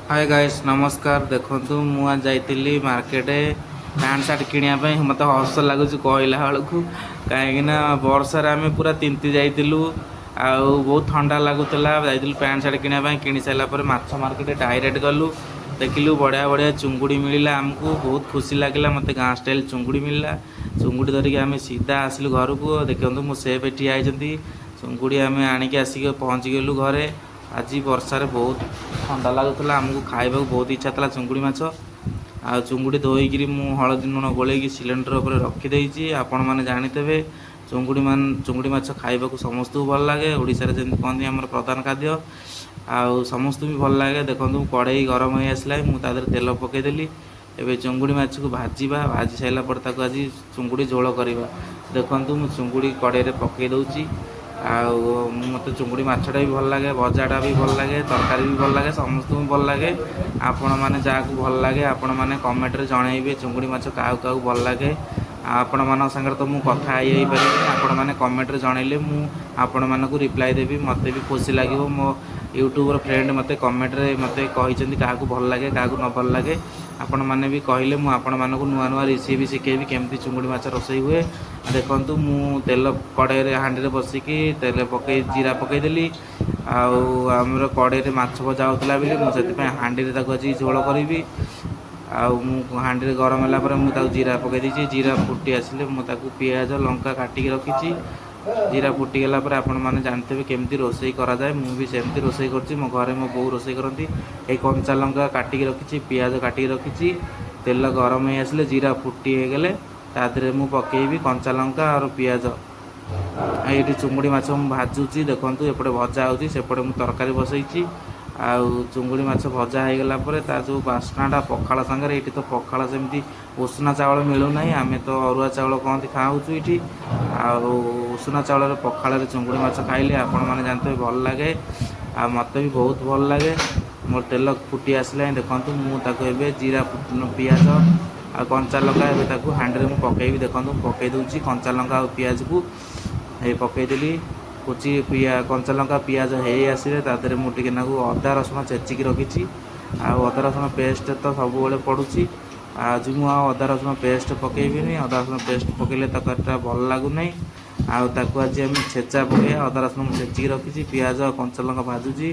Hi guys नमस्कार। देखो मुझे जाइली मार्केट पैंट सार्ट किणापी मत हस लगुच कहला बेलू कहीं वर्षार आम पूरा तिंती जाइलु बहुत ठंडा लगुला जाइलु पैंट सार्ट किणापी कि सारापर माछ मार्केट डायरेक्ट गलु देखिलु बढ़िया बढ़िया चुंगुड़ी मिलला आमको बहुत खुशी लगे मत गाँ स्टाइल चुंगुड़ी मिलला चुंगुड़ी धरिकी आम सीधा आसिलु घर को देखो मो सेफ ठिया चुंगुड़ी आम आणिक आसिक पहुँची गलु घरे। आज वर्षार बहुत ठंडा लगुला आमको खाइबा बहुत इच्छा था चुंगुड़ी माछ आ चुंगुड़ी धोईकी मु हलदी लुण गोल सिलेंडर उपर रखीदे आपण मैंने जानीते चुंगुड़ी माछ खाइबा समस्त को भल लगे ओडिशार जमी कहते आम प्रधान खाद्य आउ समस्त भी भल लगे। देखो कड़े गरम हो आसला मुझे तेल पकईदेली एवं चुंगुड़ी माछ को भाजवा भाजी सारा पर आज चुंगुड़ी झोल करवा। देखो मुझे चुंगुड़ी कड़े पकई दूची मत चुंगुड़ी माछटा भी भल लगे भजाटा भी भल लगे तरकारी भी भल लगे समस्त भी भल लगे। आपण मैंने जहाँ भल लगे आपण मैंने कमेंट जनइबे चुंगुड़ी माछ क्या क्या भल लगे आपण मान सागर तो मुझे कथा पारे आपण मैंने कमेंट जनइले मुझे रिप्लाई देवी मत भी खुशी लगे मो यूट्यूबर फ्रेंड मत कमेंट मत कही क्या भल लगे क्या न भल लगे आपण मैंने भी कहले मुझे नुआ नुआ रेसिपी शिखेबी केमती चुंगुड़ी माछ रोसई हुए। देखु मु तेल कड़े हाँडी बसिकी तेल पकई जीरा पकईदेली आमर कड़े माछ भजा होता मुझे हाँडी आज झोल करी हाँडी गरम है जीरा पकई जीरा फुटी आसिले मुझे पियाज लंका काटिकी रखी जीरा फुटीगला आपण मैंने जानते केमती रोसई कराए मुझे सेमती रोसई कर मो घरे मो बो रोसई करती एक कंचा लंका काटिकी रखी पियाज काटिकी रखी तेल गरम हो आसिले जीरा फुटी गले तादे मु पकेबी कंचा लंका और पियाज ये चुंगुड़ी माछ भाजुची। देखो एपटे भजा होपटे मुझे तरकारी बसई चुंगुड़ी माछ भजा हो गला जो बास्नाटा पखाड़ सागर ये तो पखाड़ सेमती उषुना चावल मिलूना आम तो अरुआ चावल कहती खाऊँ ये उषुना चावल पखाड़ चुंगुड़ी माछ खाइले आपण मैंने जानते भल लगे आ मत भी बहुत भल लगे। मोर तेल फुटी आसला देखो मुझे जीरा पियाज आ कंचा लंका एवं हाँडी में पकईबी। देखो पकई दूसरी कंचा लंका और पियाज को पकईदेली कुची कंचा लंका पियाज हो आसिले तादे मुझे नाकू अदा रसुण छेचिकी रखी अदा रसुण पेस्ट तो सब पड़ुची आज मुझे अदा रसुण पेस्ट पकईबी अदा रसुण पेस्ट पकईले तरकारीटा भल लगुना आज आम छेचा पकई अदा रसुण छेचिकी रखी पियाज कंचा लंका भाजुची।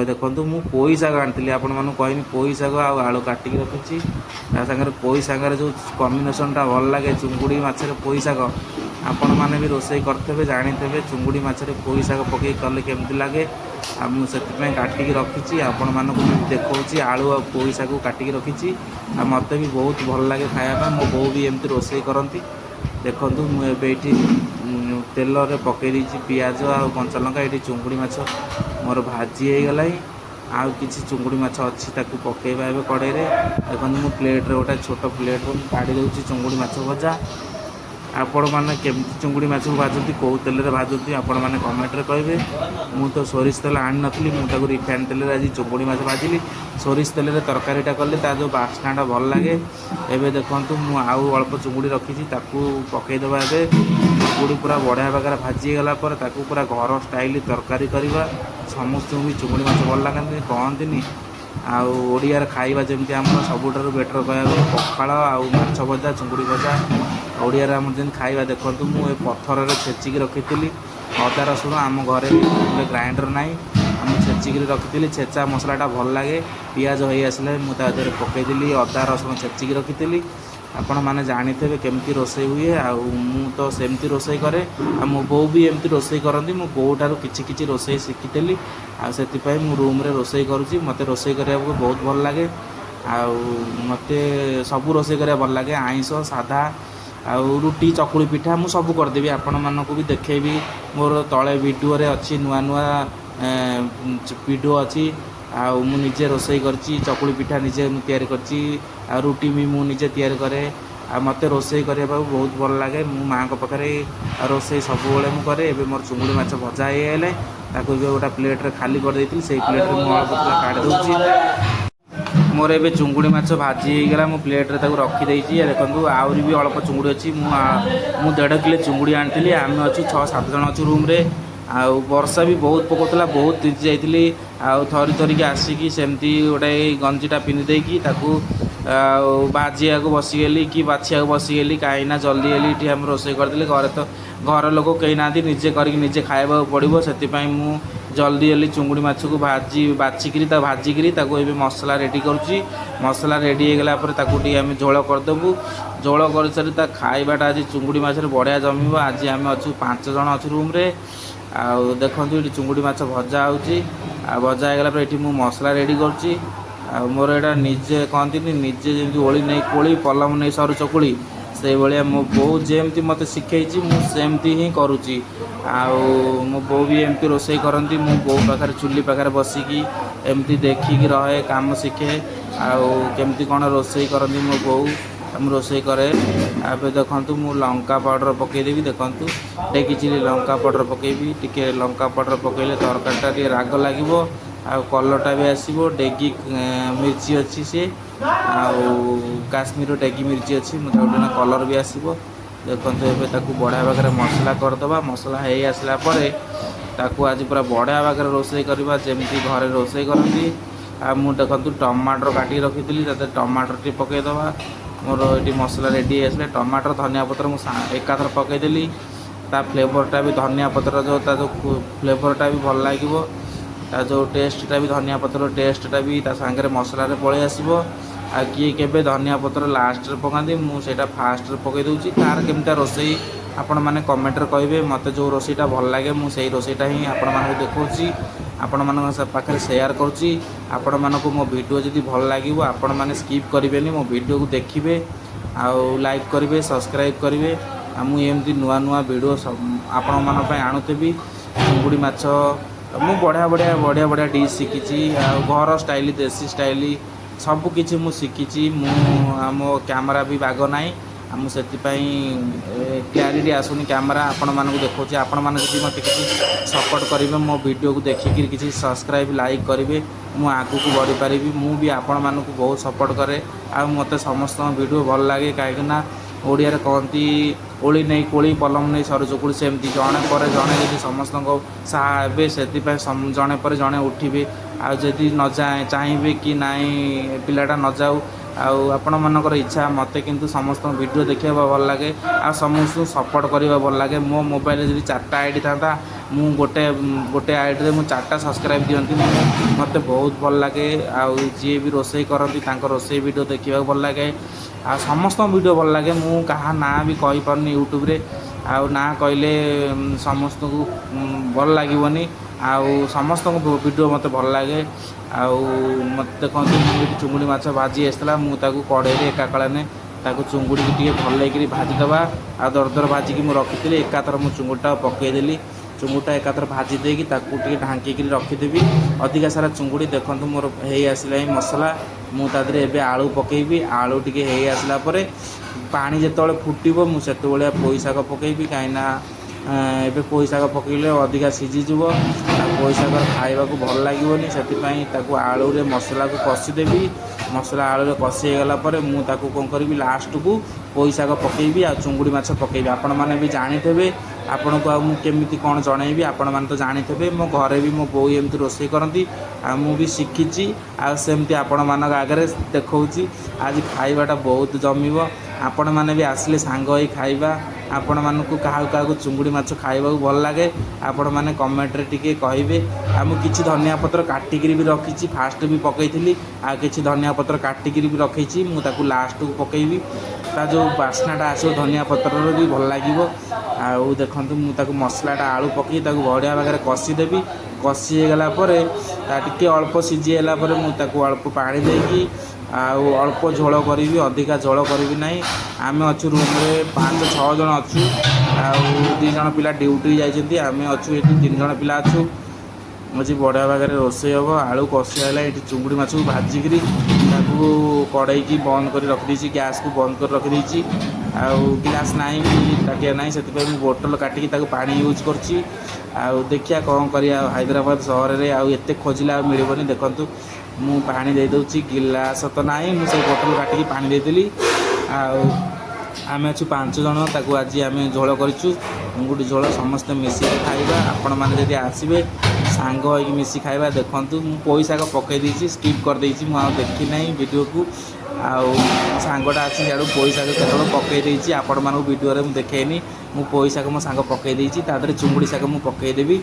देखो मुझे पोई शाग आनी आपण मानू कहनी पोई शाग आलू काटिकी रखी सागर पोई सागर जो कम्बिनेसनटा भल लगे चुंगुड़ी माछरे पोई शाग आपण मैंने भी रोसई करते जानीते चुंगुड़ी माछरे पोई शाग पकई कले केमती लगे मुझे काटिकी रखी आपण मानक देखा आलू आ पोई शाग काटिकी रखी मत भी बहुत भल लगे खायापा मो बो भी एमती रोसई करती। देखु मुझे तेल पकई देती पियाज आ कंचा लंका ये चुंगुड़ी माछ मोर भाजी हो गला आउ किसी चुंगुड़ी माछ अच्छी पकईबा ए कड़े देखो मु प्लेट गोटे छोट प्लेट काढ़ी दूसरी चुंगुड़ी माछ भजा। आपण मैंने केमती चुंगुड़ी माछ भाजती कौ तेल भाजती आपण मैंने कमेंट कहे मु तो सोरिष तेल आनी नी मुझे रिफाइन तेल आज चुंगुड़ी माछ भाजिली सोरिष तेल तरकारीटा कले जो बास्नाटा भल लगे। एवं देखो मुझे आउ अल्प चुंगुड़ी रखी पकईदेवा चुंगुड़ी पूरा बढ़िया प्रकार भाजीगला पूरा घर स्टाइल तरकारी करवा समस्त भी चुंगुड़ी माछ भल लगती कहती आड़ियार खाइबा जमी आम सबुठ बेटर कह पखाड़ आउ माछ भजा चुंगुड़ी भजा ओडियार आम जमी खाइबा। देखो मुझे पत्थर छेचिकी रखी अदा रसुण आम घरे ग्राइंडर ना आम छेचिकी रखी छेचा मसलाटा भल लगे पियाज हो आसले मुझे पकईदेली अदा रसुण छेचिकी रखी आपण मैंने जानीते केमती रोसई हुए मु तो सेमती रोसई करे मो बो भी एमती रोसई करती मो बो ठार कि रोसई शिखीली से मु रूम रे रोसई करुँची मत रोसई करने को बहुत भल लगे मत सब रोसई करा भल लगे आइंस साधा आउ रुटी चकुड़ी पिठा मु सब करदेवी आपण मानक भी देखेबी मोर तले वीडियो रे अच्छी नुआ नुआ वीडियो अच्छी आउ मु निजे रोसई करची चकुड़ी पिठा निजे तैयारी करची आ रुटी भी मु निजे तैयारी करे आ मते रोसई करने बहुत भल लगे मो माँ को पाखे रोसई सब मुझे एवं मोर चुंगुड़ी माछ भजा हेले गोटे प्लेट रे खाली कर देती से प्लेट में मुझे काढ़ दूसरी मोर ए चुंगुड़ी माछ भाजी होगा मो प्लेट रे रखीदे। देखो आहरी भी अल्प चुंगुड़ी अच्छी मु 1.5 किलो चुंगुड़ी आनी आम अच्छु 6-7 जन अच्छु रूम रे आउ वर्षा भी बहुत पकाउला बहुत तिजी जाइली आउ थरी थरिकी आसिकी सेमती गोटे गंजीटा पिंधि देकी ताकू भाजिया को बसीगली कि बाछिया को बसीगली कहीं जल्दी गली ये आम रोसे करदेली घरे तो घर लोक कहीं ना निजे करके निजे खाइबा पड़ो से मु जल्दी जल्दी चुंगुड़ी माछ को बाछिकी भाजिकी मसला रेडी करुच्ची मसला रेडी हो गला आम झोल करदेबू झोल कर सारी खाइबाटा आज चुंगुड़ी माछ बढ़िया जमीब आज आम अच्छु 5 जन अच्छु रूम रे आउ देखो ये चुंगुड़ी माछ भजा होची भजा हो गला ये मसला रेडी करुच्ची मोर एटा निजे कहती निजे जमी ओली नहीं कोली पलम नहीं सरू चकुड़ी से भाया मो बो जमी मत शिखई मुझे ही करुच्ची मो बो भी एमती रोसे करती मो बो पाखे चुली पाखे बसिकी एमती देखिकी रहे काम शिखे आमती कौन रोसे करती मो बो हम रोसे करे अब देखु मु लंका पाउडर पकईदेवी देखु टेकी चिली लंका पाउडर पकईबी टिके लंका पाउडर पकईले तरकारीटा टे राग लगे आ कलरटा भी आसो डेगी मिर्ची अच्छी सी काश्मीर डेगी मिर्ची अच्छी मतलब कलर भी आसो देखो एवं बढ़िया भाग मसला करदे मसला हो आसला आज पूरा बढ़िया भाग रोसे करवा जमी घरे रोसे करती देखु टमाटर काटिक रखी टमाटर टी पकईदे मोर ये मसला रेडी आसले टमाटर धनिया पत्र मुझे एकाथर पकईदेली ता फ्लेवरटा भी धनिया पत्र जो फ्लेवरटा भी भल लगे जो टेस्टा भी धनिया पत्र टेस्टा भी सांगे मसला पलि आसो आ किए केबे धनिया पत्र लास्ट पकाती मुझे फास्ट पकई दूसरी तार केमता रोसे आपण मैंने कमेंट कहे मत जो रोसेटा भल लगे मुझे रोसेटा ही आपण मानक देखी आपण मान पाखे सेयार करुच्ची आपण मानक मो वीडियो जदि भल लगे आपण मैंने स्किप करेंगे मो वीडियो को देखिए आउ लाइक करेंगे सब्सक्राइब करेंगे मुझे नुआ नुआ वीडियो आपण मान आणुथी चिंगुड़ी माछ मु बढ़िया बढ़िया बढ़िया बढ़िया डिश शिखी घर स्टाइल देसी स्टाइल सबकि मुझे शिखी मो कैमरा भी बाग ना मुझे क्लारिटी आसुनी कैमरा आपण मानक देखा आपण मैंने मत किसी सपोर्ट करेंगे मो वीडियो को देखिक किसी सब्सक्राइब लाइक करेंगे मु आगू को बढ़ी पारि मु भी आपण मानक बहुत सपोर्ट करे मत समस्त वीडियो भल लगे कहीं ओडिया कहती ओली नहीं कोली पलम नहीं सरू चकुड़ी सेमती जड़े पर जड़े जी समस्त साहे से जड़े पर जड़े उठे आदि न जाए चाहिए कि नाई पिलाटा न जाऊ आपण मानकर इच्छा मत किंतु समस्त वीडियो देखा भल लगे आ समस्त सपोर्ट करवा भल लगे मो मोबाइल जब 4टा आईडी था मु गोटे गोटे आईडी में 4टा सब्सक्राइब दिखती मत बहुत भल लगे जी भी रोसे करती रोसे वीडियो देखा भल लगे आ समस्त वीडियो भल लगे मु कहा ना भी कही पारनी यूट्यूब रे ना कहले समस्त को भल लगे समस्त वीडियो मत भल लगे मत देखते चुंगुड़ी माछ भाजी आसला मुझे कड़े एका कलाने चुंगुड़ी की भल लगे भाजीदे आ दर दर भाजिकी मुझे रखी एकाथर मुझे चुंगुड़ीटा पकईदेली चुंगुड़ीटा एकाथर भाजी देकी ढांकी रखीदेवी अधिका सारा चुंगुड़ी देखो मोर हो आसला मसला मुझे एवं आलू पकईबी आलू टी हो आसला पानी जो फुटब मुझे पोई शाग पकईबी कहीं एबे पोई शाग पकईले अधिका सीझीज पोई शाग खाइबा भल लगे से आलू रे मसला को कषिदेवी मसला आलू रे कषि गला मुझे कौन करी लास्ट को पोई शाग पकईबी आ चुंगुड़ी माछ पकईबी आपण मैंने भी जानीथे आपण को केमी कौन जनइबी आपण मैंने तो जानीथे मो घरे भी मो बो एमती रोसे करती भी शिखी आमती आपण मान आगे देखा आज खाइबाटा बहुत जमीब आपण मैंने भी आसिले सांग होई खाइबा आपण मानक क्या चुंगुड़ी माछ खाइबा भल लगे आपण मैंने कमेंट रे टिके कहिबे किछि धनिया पत्र काटिकी भी रखी फास्ट भी पकई किछि धनिया पत्र काटिकी भी रखी मुझे लास्ट को पकईबी जो बास्नाटा आसो धनिया पत्र भी भल लगे देखु मुझे मसलाटा आलू पकई बढ़िया भाग कषिदेवी कषि गला टे अल्प सीझीगला मुझे अल्प पानी देकी अल्प झोल करी अधिका झोल करी ना आम अच्छु रूम रे 5-6 जन अच्छु 2 जन पिला ड्यूटी जाइए आम अच्छु ये 3 जन पिला अच्छु मुझे बढ़िया भाग रोसे हम आलू कषिगला ये चुंगुड़ी माछ को भाजिकी कड़े की बंद कर रखी गैस को बंद कर रखी गिलास ना टाटिया ना से बोतल काटिकी पानी यूज करची देखिया कौन कर हैदराबाद सहर में आते खोजिले मिलबनी देखु मु पानी दे दूची गिलास तो ना मुझे बोतल काटिकी पानी देदेली आम अच्छु 5 जन आज आम झोल करूँ चिंगुड़ी झोल समस्ते मिसिक खाइबा। आपण मैंने जदि आसबे सांग होइक मिसी खाइबा। देखंतु मु पैसा को पकई देछि स्किप कर देछि मु आ देखि नै वीडियो को आउ सांगटा आसी सियाडू पैसा को केतबे पकई देछि आपण मानू वीडियो रे मु देखेनी मु पैसा को मो सांग पकई देछि ता देहरे चिंगुड़ी शाग मु पकई देबी।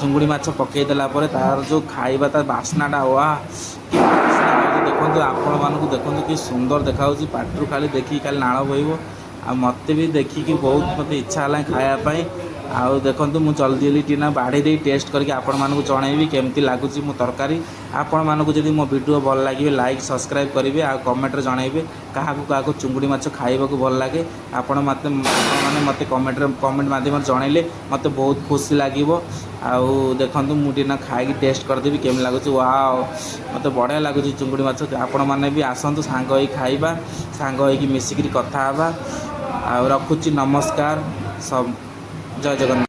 चिंगुड़ी माछ पकई देला परे तार जो खाइबा ता बास्नाटा वाह कि बास्ना होछि देखंतु आपण मानू देखंतु कि सुंदर देखा होछि पाटरू खाली देखि खाली नाळ बहिबो आ मते भी देखि कि बहुत मते इच्छा हला खाया पई। आउ देखंतु मु जल्दी जल्दी टीना बाढ़ी दे टेस्ट करके आपण मानू जणैबी केमती लागुची मो तरकारी। आपण मानू जदि मो वीडियो भल लागिबे लाइक सब्सक्राइब करिवे आ कमेंट रे जणैबे काहाकू काहाकू चिंगुड़ी माछ खाइबाकू भल लागे। आपण माने मते कमेंट माध्यम जणैले मते बहुत खुशी लागिवो। आउ देखंतु मु टीना खाई टेस्ट कर देबी केम लागुची वाओ मते बढ़िया लागुची चिंगुड़ी माछ। आपण माने भी आसंतु सांग होई खाइबा सांग होई मिसिकरी कथा हबा। आ रखुची नमस्कार सब जय जगन्नाथ।